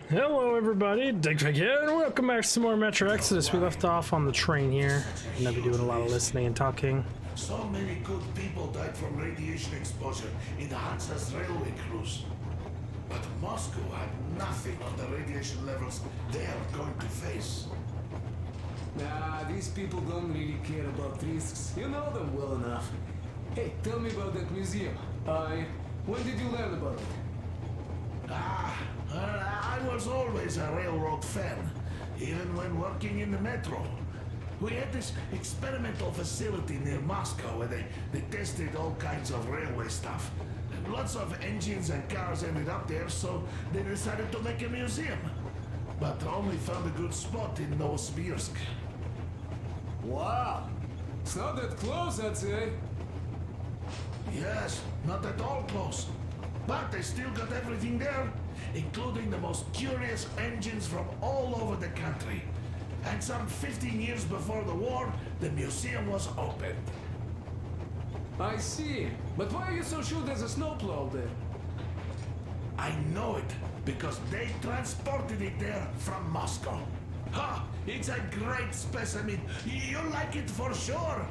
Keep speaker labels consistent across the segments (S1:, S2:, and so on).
S1: Hello everybody, Digfig here, and welcome back to some more Metro Exodus. We left off on the train here, and I'll be doing a lot of listening and talking.
S2: So many good people died from radiation exposure in the Hansa's railway crews. But Moscow had nothing on the radiation levels they are going to face.
S3: Nah, these people don't really care about risks. You know them well enough. Hey, tell me about that museum. When did you learn about it?
S2: I was always a railroad fan, even when working in the metro. We had this experimental facility near Moscow where they tested all kinds of railway stuff. And lots of engines and cars ended up there, so they decided to make a museum. But only found a good spot in Novosibirsk.
S3: Wow! It's not that close, I'd say.
S2: Yes, not at all close. But they still got everything there, including the most curious engines from all over the country. And some 15 years before the war, the museum was opened.
S3: I see. But why are you so sure there's a snowplow there?
S2: I know it, because they transported it there from Moscow. Ha! It's a great specimen. You'll like it for sure.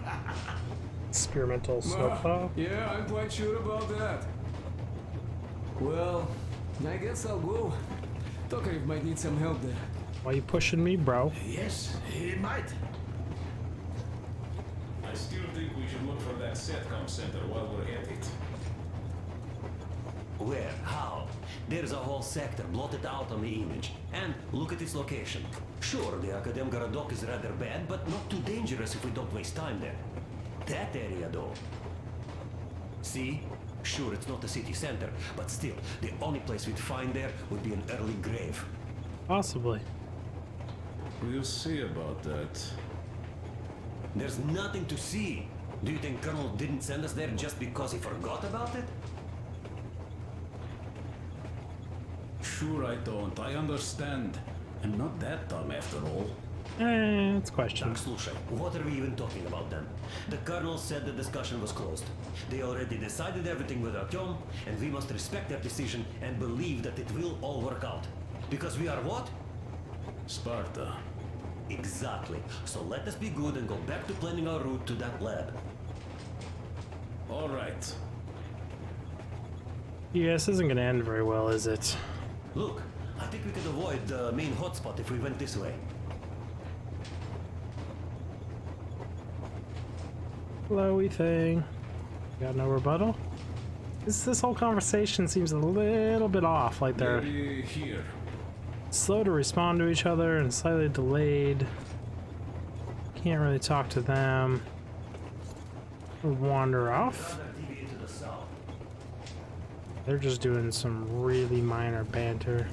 S1: Experimental snowplow.
S3: Yeah, I'm quite sure about that. Well, I guess I'll go. Tokarev might need some help there.
S1: Why you pushing me, bro?
S2: Yes, he might.
S4: I still think we should look for that SATCOM center while we're at it.
S5: Where? How? There's a whole sector blotted out on the image. And look at its location. Sure, the Akadem Garadok is rather bad, but not too dangerous if we don't waste time there. That area, though. See? Sure, it's not the city center, but still, the only place we'd find there would be an early grave.
S1: Possibly.
S4: We'll see about that.
S5: There's nothing to see. Do you think Colonel didn't send us there just because he forgot about it?
S4: Sure I don't. I understand. I'm not that dumb after all.
S1: It's questioned.
S5: Слушай, what are we even talking about then? The Colonel said the discussion was closed. They already decided everything with Artyom, and we must respect their decision and believe that it will all work out. Because we are what?
S4: Sparta.
S5: Exactly. So let us be good and go back to planning our route to that lab.
S4: All right.
S1: Yeah, this isn't gonna end very well, is it?
S5: Look, I think we could avoid the main hotspot if we went this way.
S1: Flowy thing. Got no rebuttal? This whole conversation seems a little bit off, like they're
S4: Maybe here.
S1: slow to respond to each other and slightly delayed. Can't really talk to them. Wander off. They're just doing some really minor banter.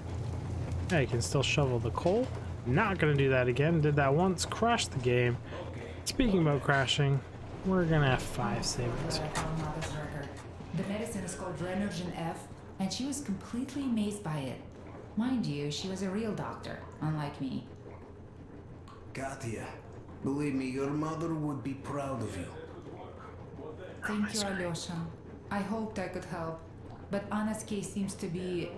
S1: Yeah, you can still shovel the coal. Not gonna do that again. Did that once, crashed the game. Speaking about crashing, we're gonna F5 save it.
S6: The medicine is called Renergen F, and she was completely amazed by it. Mind you, she was a real doctor, unlike me.
S7: Katya, believe me, your mother would be proud of you.
S6: Thank you, Alyosha. I hoped I could help, but Anna's case seems to be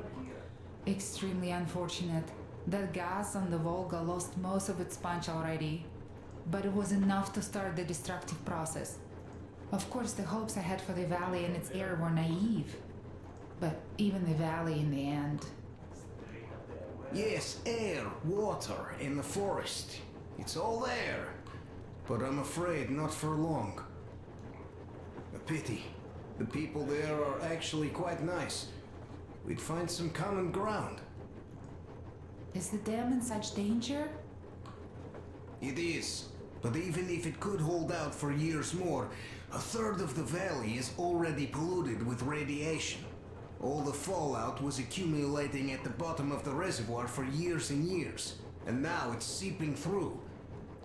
S6: extremely unfortunate. That gas on the Volga lost most of its punch already, but it was enough to start the destructive process. Of course, the hopes I had for the valley and its air were naive, but even the valley in the end.
S7: Yes, air, water, and the forest. It's all there. But I'm afraid not for long. A pity. The people there are actually quite nice. We'd find some common ground.
S6: Is the dam in such danger?
S7: It is. But even if it could hold out for years more, a third of the valley is already polluted with radiation. All the fallout was accumulating at the bottom of the reservoir for years and years, and now it's seeping through.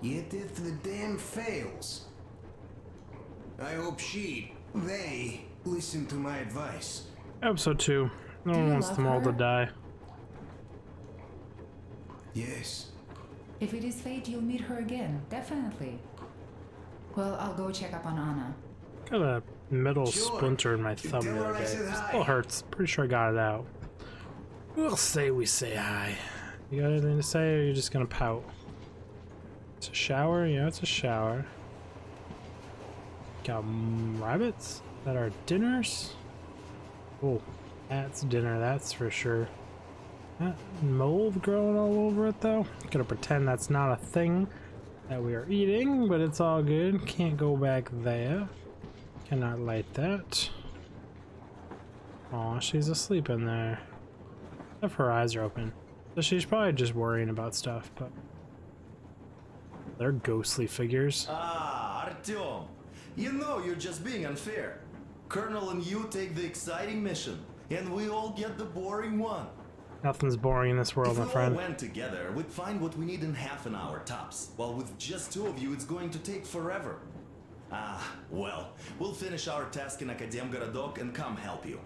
S7: Yet if the dam fails, I hope they listen to my advice.
S1: Episode 2. No
S6: Do
S1: one
S6: you
S1: wants
S6: love
S1: them all to
S6: her?
S1: die.
S7: Yes.
S6: If it is fate, you'll meet her again, definitely. Well, I'll go check up on Anna.
S1: Got a metal
S7: Sure.
S1: splinter in my thumb
S7: Tell
S1: the
S7: her
S1: other
S7: I
S1: day.
S7: said hi.
S1: Still hurts. Pretty sure I got it out. We'll say we say hi. You got anything to say, or you're just gonna pout? It's a shower? Yeah, it's a shower. Got rabbits that are dinners? Oh, that's dinner, that's for sure. That mold growing all over it, though. I'm gonna pretend that's not a thing that we are eating, but it's all good. Can't go back there. Cannot light that. Aw, she's asleep in there. If her eyes are open. So she's probably just worrying about stuff, but they're ghostly figures.
S8: Ah, Artyom. You know you're just being unfair. Colonel and you take the exciting mission, and we all get the boring one.
S1: Nothing's boring in this world,
S8: If
S1: my
S8: we
S1: friend.
S8: all went together, we'd find what we need in half an hour tops. While with just two of you, it's going to take forever. Ah, well, we'll finish our task in Akademgorodok and come help you.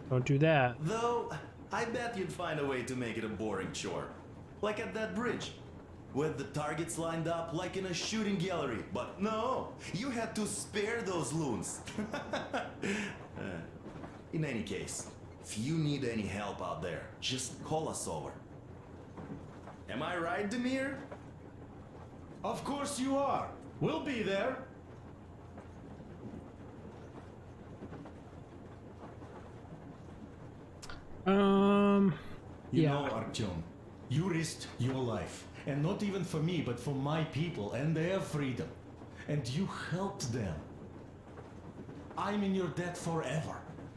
S1: Don't do that.
S8: Though, I bet you'd find a way to make it a boring chore. Like at that bridge. With the targets lined up like in a shooting gallery. But no, you had to spare those loons. In any case, if you need any help out there, just call us over. Am I right, Demir?
S9: Of course you are. We'll be there. You
S1: Yeah.
S9: know, Artyom, you risked your life. And not even for me, but for my people and their freedom. And you helped them. I'm in your debt forever.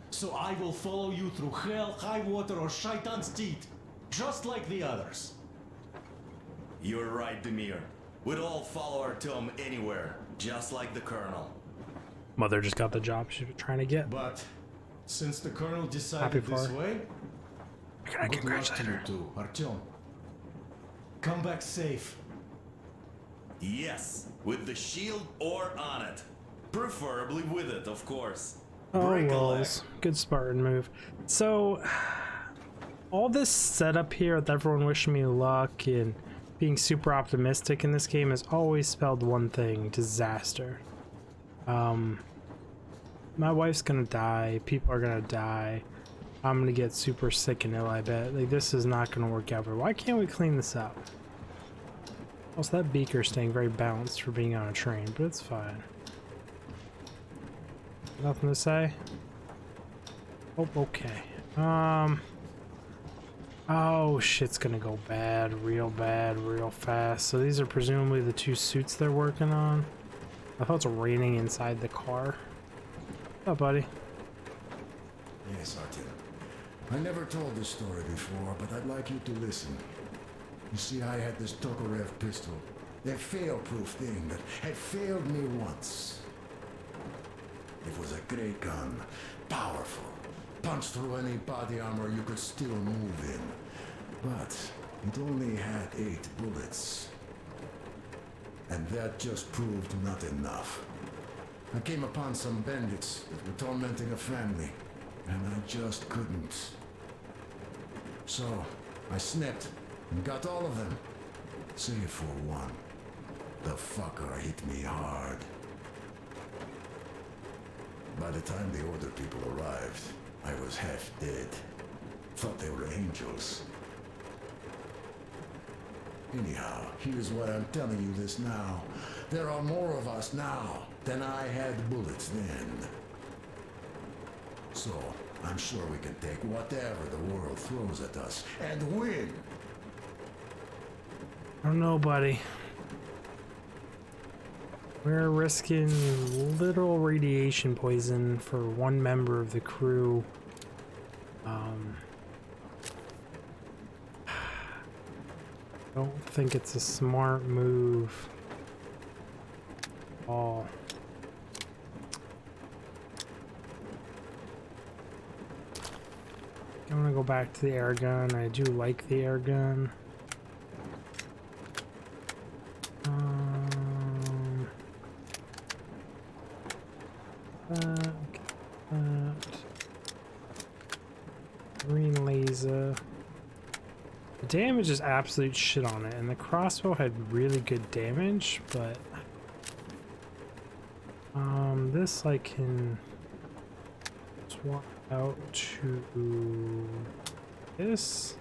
S9: So I will follow you through hell, high water, or Shaitan's teeth. Just like the others.
S8: You're right, Demir. We'd all follow Artyom anywhere, just like the Colonel.
S1: Mother just got the job she was trying to get.
S9: But since the Colonel
S1: Happy
S9: decided
S1: for
S9: this
S1: her.
S9: way,
S1: Can I
S9: good luck
S1: congratulate
S9: to you
S1: her?
S9: too, Artyom. Come back safe.
S8: Yes, with the shield or on it. Preferably with it, of course.
S1: Oh,
S8: Break a leg.
S1: Wells. Good Spartan move. So, all this setup here with everyone wishing me luck and being super optimistic in this game has always spelled one thing: disaster. My wife's gonna die, people are gonna die, I'm gonna get super sick and ill, I bet. Like, this is not gonna work out. Why can't we clean this up? Also, that beaker's staying very balanced for being on a train, but it's fine. Nothing to say? Oh, okay. Oh, shit's gonna go bad, real fast. So these are presumably the two suits they're working on. I thought it's raining inside the car. What's up, buddy?
S10: Yes, Artyom. I never told this story before, but I'd like you to listen. You see, I had this Tokarev pistol. That fail-proof thing that had failed me once. It was a great gun. Powerful. Punched through any body armor you could still move in. But it only had 8 bullets. And that just proved not enough. I came upon some bandits that were tormenting a family, and I just couldn't. So, I snipped and got all of them. Save for one. The fucker hit me hard. By the time the order people arrived, I was half dead. Thought they were angels. Anyhow, here's why I'm telling you this now. There are more of us now than I had bullets then. So, I'm sure we can take whatever the world throws at us and win.
S1: I don't know, buddy. We're risking literal radiation poison for one member of the crew. Don't think it's a smart move. Oh. I'm gonna go back to the air gun. I do like the air gun. That. Green laser. The damage is absolute shit on it, and the crossbow had really good damage, but this I can swap out to this?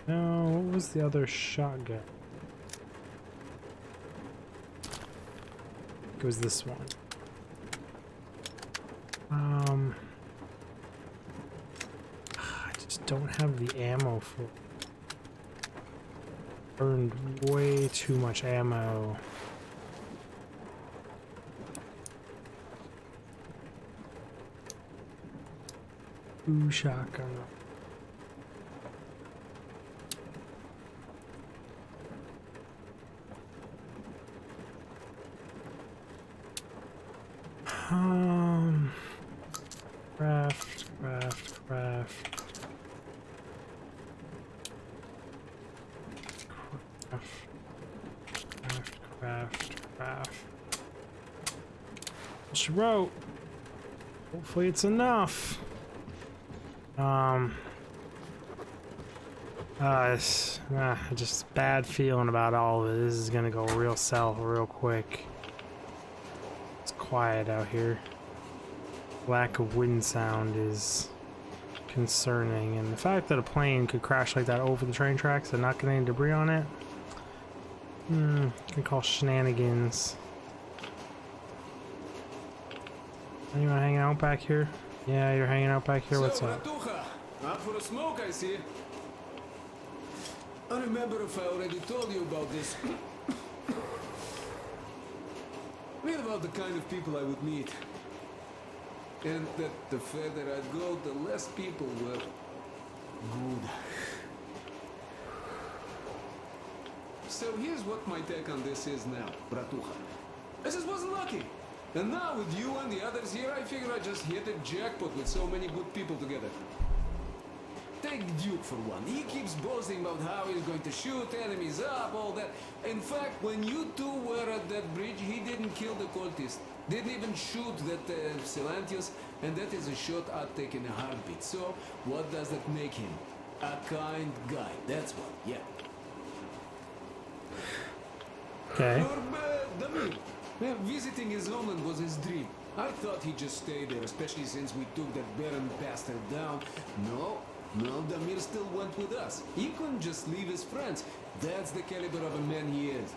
S1: No, what was the other shotgun? It was this one. I just don't have the ammo for it. Burned way too much ammo. Ooh, shotgun. Craft. She wrote. Hopefully it's enough. Just bad feeling about all of it. This is gonna go real south real quick. It's quiet out here. Lack of wind sound is concerning, and the fact that a plane could crash like that over the train tracks and not get any debris on it, can call shenanigans. Anyone hanging out back here? Yeah, you're hanging out back here. What's up?
S3: Out for a smoke, I see. I remember if I already told you about this. Read about the kind of people I would meet. And that the further I'd go, the less people were good. So here's what my take on this is now, Bratucha. I just wasn't lucky. And now with you and the others here, I figure I just hit a jackpot with so many good people together. Take Duke for one. He keeps boasting about how he's going to shoot enemies up, all that. In fact, when you two were at that bridge, he didn't kill the cultist. Didn't even shoot that Silantius, and that is a shot I'd take in a heartbeat. So, what does that make him? A kind guy, that's what, yeah.
S1: Okay.
S3: Damir. Visiting his homeland was his dream. I thought he'd just stay there, especially since we took that Baron bastard down. No, Damir still went with us. He couldn't just leave his friends. That's the caliber of a man he is.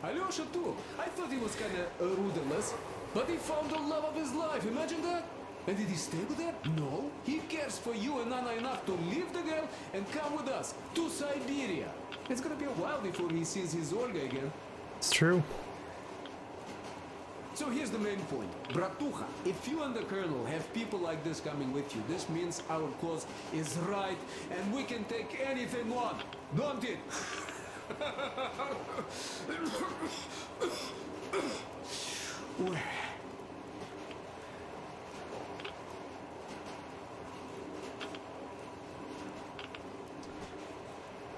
S3: Alyosha too. I thought he was kinda rudderless, but he found the love of his life. Imagine that. And did he stay with her? No. He cares for you and Anna enough to leave the girl and come with us to Siberia. It's gonna be a while before he sees his Olga again.
S1: It's true.
S3: So here's the main point. Bratucha, if you and the Colonel have people like this coming with you, this means our cause is right and we can take anything on. Don't it?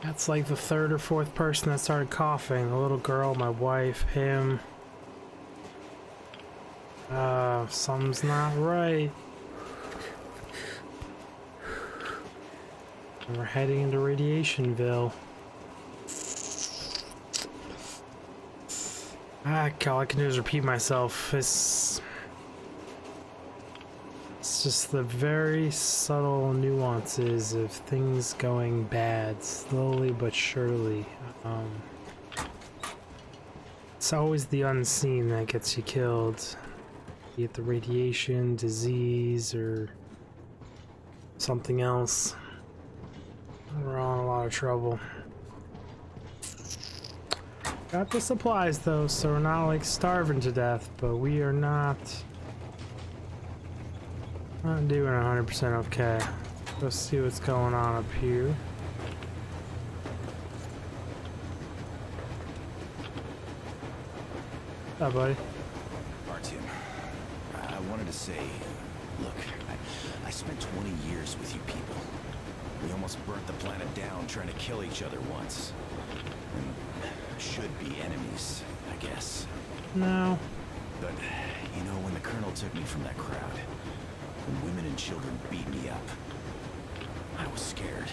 S1: That's like the third or fourth person that started coughing. The little girl, my wife, him. Something's not right. And we're heading into Radiationville. All I can do is repeat myself. It's just the very subtle nuances of things going bad, slowly but surely. It's always the unseen that gets you killed. Be it the radiation, disease, or something else. We're all in a lot of trouble. Got the supplies though, so we're not like starving to death, but we are not doing 100% okay. Let's see what's going on up here. Hi, buddy.
S11: Artyom, I wanted to say, look, I spent 20 years with you people. We almost burnt the planet down trying to kill each other once. And should be enemies, I guess.
S1: No.
S11: But, you know, when the Colonel took me from that crowd, when women and children beat me up, I was scared.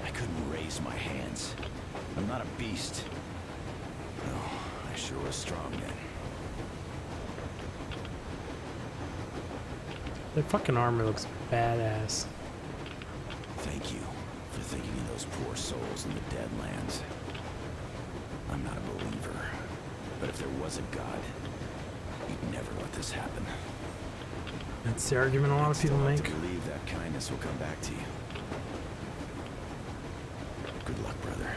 S11: I couldn't raise my hands. I'm not a beast. No, I sure was strong then.
S1: Their fucking armor looks badass.
S11: Thank you for thinking of those poor souls in the Deadlands. I'm not a believer, but if there was a God, he'd never let this happen.
S1: That's the argument a lot of people make.
S11: To believe that kindness will come back to you. Good luck, brother.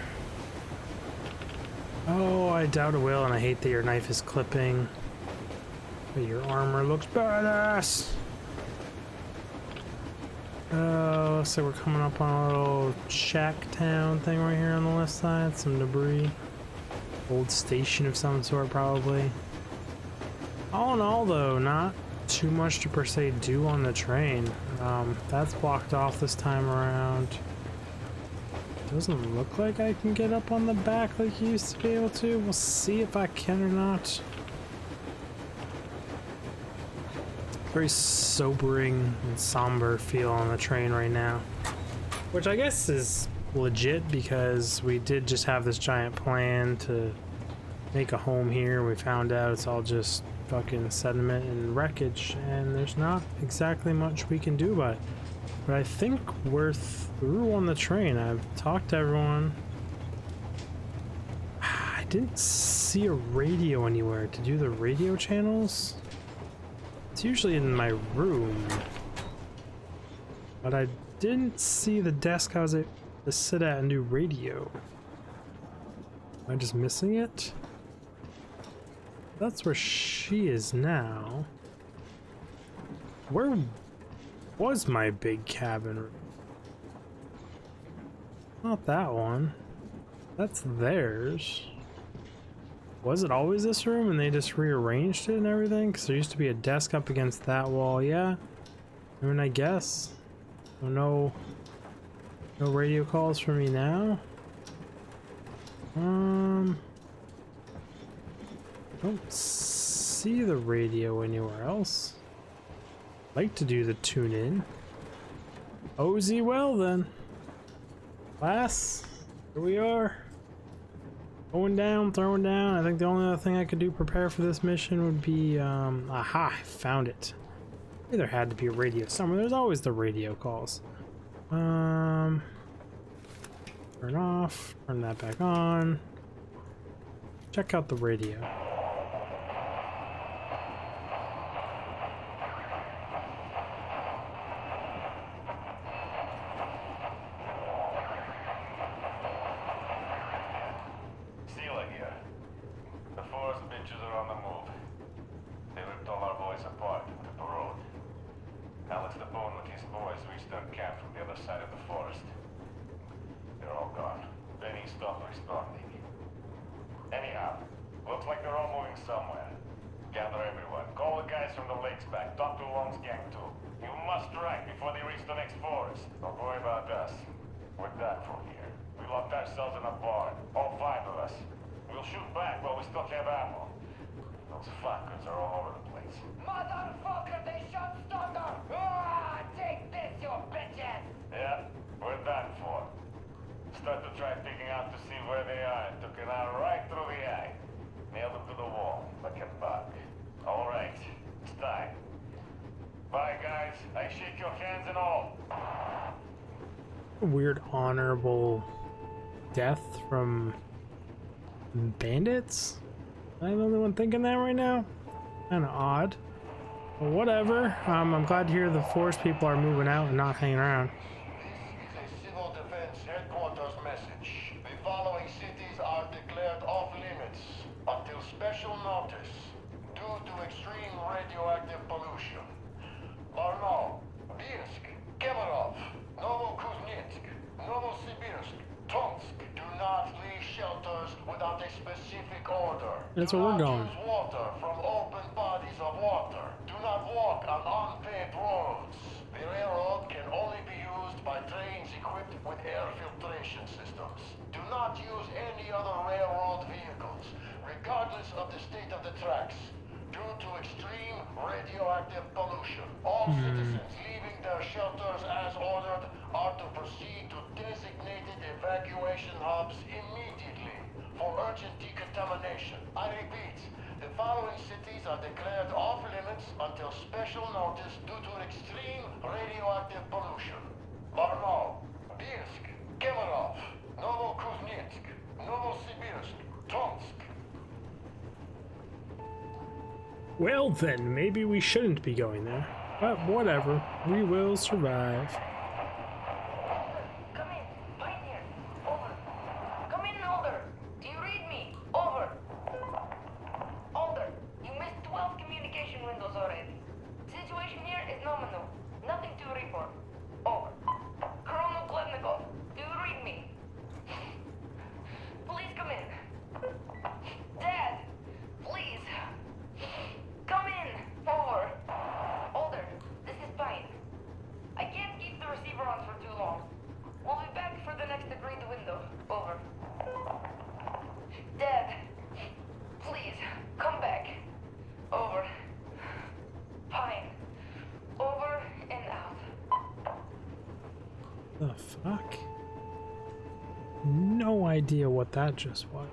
S1: Oh, I doubt it will, and I hate that your knife is clipping. But your armor looks badass. Oh, so we're coming up on a little shack town thing right here on the left side. Some debris. Old station of some sort, probably. All in all, though, not too much to per se do on the train. That's blocked off this time around. Doesn't look like I can get up on the back like you used to be able to. We'll see if I can or not. Very sobering and somber feel on the train right now. Which I guess is legit because we did just have this giant plan to make a home here. We found out it's all just fucking sediment and wreckage, and there's not exactly much we can do about it. But I think we're through on the train. I've talked to everyone. I didn't see a radio anywhere to do the radio channels. It's usually in my room. But I didn't see the desk I was able to sit at and do radio. Am I just missing it? That's where she is now. Where was my big cabin room? Not that one. That's theirs. Was it always this room and they just rearranged it and everything? Because there used to be a desk up against that wall, yeah? I mean, I guess. So no radio calls for me now? Don't see the radio anywhere else. Like to do the tune in. Osy well then. Class, here we are. Going down, throwing down. I think the only other thing I could do prepare for this mission would be aha, I found it. There had to be a radio somewhere. There's always the radio calls. Turn off, turn that back on. Check out the radio. Weird honorable death from bandits? Am I the only one thinking that right now? Kinda odd. But whatever. I'm glad to hear the forest people are moving out and not hanging around.
S12: This is a Civil Defense Headquarters message. The following cities are declared off limits until special notice due to extreme radioactive pollution. Larno, Birsk, Kemerov, Novokuzhnetsk, Novosibirsk, Tomsk. Do not leave shelters without a specific order.
S1: That's where we're going.
S12: Do not use water from open bodies of water. Do not walk on unpaved roads. The railroad can only be used by trains equipped with air filtration systems. Do not use any other railroad vehicles, regardless of the state of the tracks. Due to extreme radioactive pollution, all citizens leaving their shelters as ordered are to proceed to designated evacuation hubs immediately for urgent decontamination. I repeat, the following cities are declared off limits until special notice due to extreme radioactive pollution. Larno, Bielsk, Kemerov, Novokuzhnetsk, Novosibirsk, Tomsk.
S1: Well then, maybe we shouldn't be going there. But whatever, we will survive.
S13: Come in, Pioneer. Over. Come in, Alder. Do you read me? Over. Alder, you missed 12 communication windows already. Situation here is nominal. Nothing to report. Over. Colonel Klednikov, do you read me? Please come in. Dad, please. Come in. Over. Alder, this is Pine. I can't keep the receiver on for too long. We'll be back for the next agreed window. Over. Dad, please, come back. Over. Pine. Over and out.
S1: The fuck? No idea what that just was.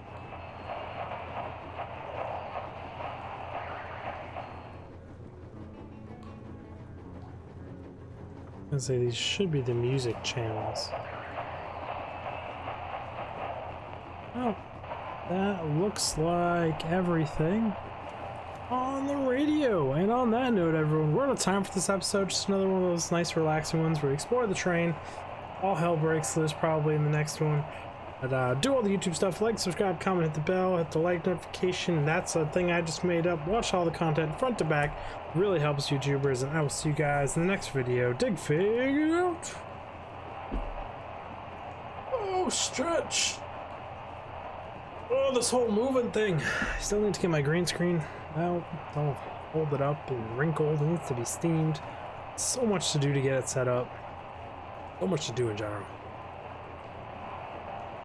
S1: I say these should be the music channels. Oh, that looks like everything on the radio. And on that note, everyone, we're out of time for this episode. Just another one of those nice relaxing ones where we explore the train. All hell breaks loose probably in the next one. But do all the YouTube stuff, like, subscribe, comment, hit the bell, hit the like notification. That's a thing I just made up. Watch all the content front to back. Really helps YouTubers, and I will see you guys in the next video. Digfig out. Oh, stretch. Oh, this whole moving thing. I still need to get my green screen out. I'll hold it up and wrinkled. It needs to be steamed. So much to do to get it set up. So much to do in general.